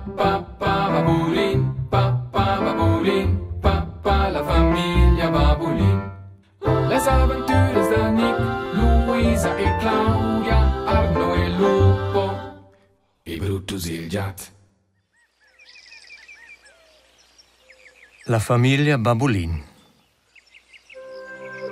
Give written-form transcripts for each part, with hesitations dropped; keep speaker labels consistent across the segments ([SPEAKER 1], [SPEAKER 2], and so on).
[SPEAKER 1] Babulin, papà, la famiglia Babulin. Les aventures de Nick, Luisa e Claudia, Arno e Lupo, e Brutus e il gat.
[SPEAKER 2] La famiglia Babulin.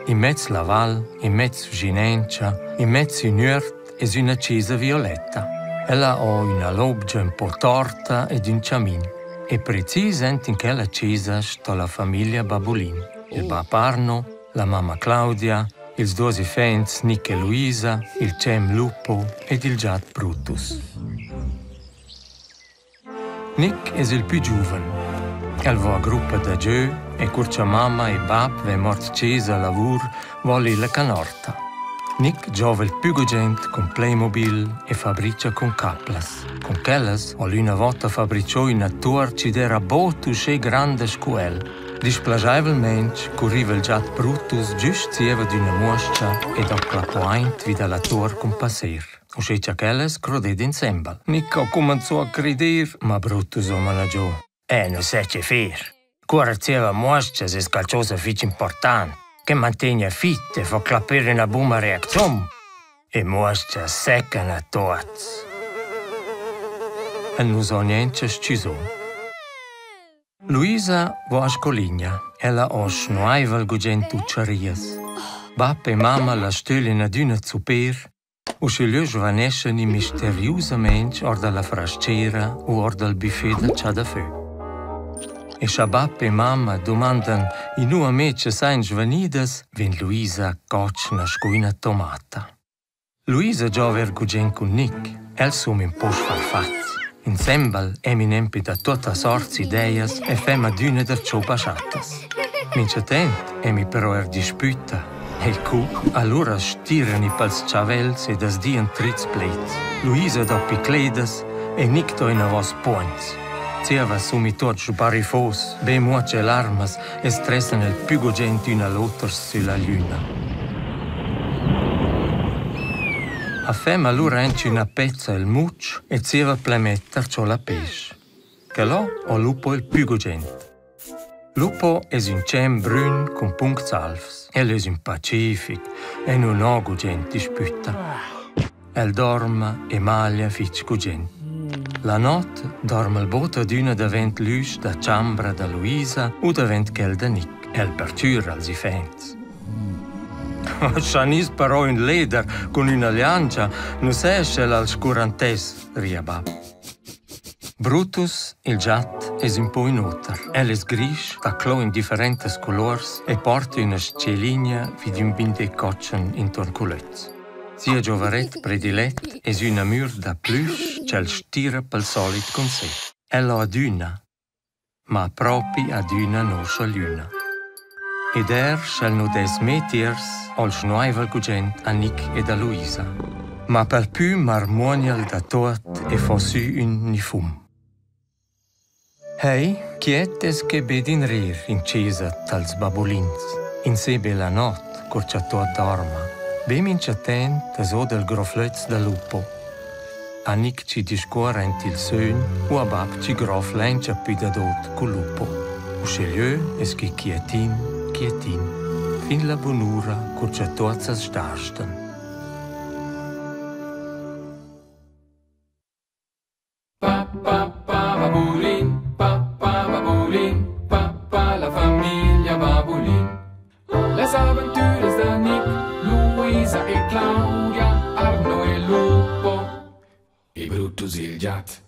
[SPEAKER 2] In mezzo la val, in mezzo Ginencia, in mezzo in Urt è una chiesa violetta. Ella ha una loggia un po' torta ed un ciamin. E precisamente in quella chiesa sta la famiglia Babulin. Il papà Arno, la mamma Claudia, i due figli Nick e Luisa, il cem Lupo ed il gat Brutus. Nick è il più giovane. El va a gruppo da giù e curcia mamma e bab ve mort chiesa lavur voli la canorta. Nick giova il più gent con Playmobil e fabbrica con caplas. Con quellas ho una volta fabbricò una tour ci era botus e grande scuel. Displagiavelmente corriva il giat Brutus giust sieva d'una moscia e dopo la point vide la tour con passer. Usceccia quellas croded insieme. Nick ha cominciato a credere, ma Brutus o managgiò. Non sai che fare. Cuore sieva moscia è qualcosa di importante. Che mantiene fitte e fa clappare una buona reazione. E moscia seccano tutti. E non so niente sciso. Luisa va a scoligna. Ella ha snuaiva gugent ucciarias. Bap e mamma la stelina d'una zuper. O scegliò giovanesceni misteriosamente or dalla frascera o or dal buffet del Ciadafeu. E Shabab e mamma domandano in una mece sain svenidas, ven Luisa coc nasco una tomata. Luisa già vergugen con Nick, el som in pos farfazzi. Insembal eminempi da tutta sorts ideias e fem adüne der ciò basciatas. Mincetent emi però disputa, e il cu allora stirano i pals chavels e das dien tritz plets. Luisa doppi cledas e Nick to in avos points. Sieva sumi tots barifos, be muoce l'armas e stressano il più gente una lotta sulla luna. A fem allora enci una pezza il muccio e sieva plemetter ciò la pesce. Che là ho lupo il più gente. Lupo è un cem brun con punct alfs. El è un pacific e non ha gente sputta. El dorma e maglia fitch gente. La notte dorme il boto d'una davent l'usc da ciambra da Luisa o davent quel da Nick, el perciur als i fents. Scianis però in leder con una liancia, non s'esce all'scurantes, ria bab. Brutus, il gat, è un po' inuter. El è gris, taclò in differenti colors e porta una sceligna vid un binde coccen intorno culezz. Sia giovaret predilet es una mur da plush c'el stira pel solit con sé. Ella aduna, ma propi aduna noscia luna. Ed shall no des metiers ol schnuaivel gugent a Nick ed a Luisa. Ma per più marmonial da tot e fossu un nifum. Hei, chietes che bedin rir in cesa tals babulins. In sebe la not, corcia tot dorma. Bem inchatent so del groflöz da lupo. A Nick ci discorrent il sön, o a bab ci groflencia pidadot col lupo. O sceglieu es che quietin, fin la bonura curcia tozzas starsten.
[SPEAKER 1] Papà Babulin, papà la famiglia Babulin. Les aventures de Nick, Luisa e Claudia, Arno e Lupo, e Brutus e il gat.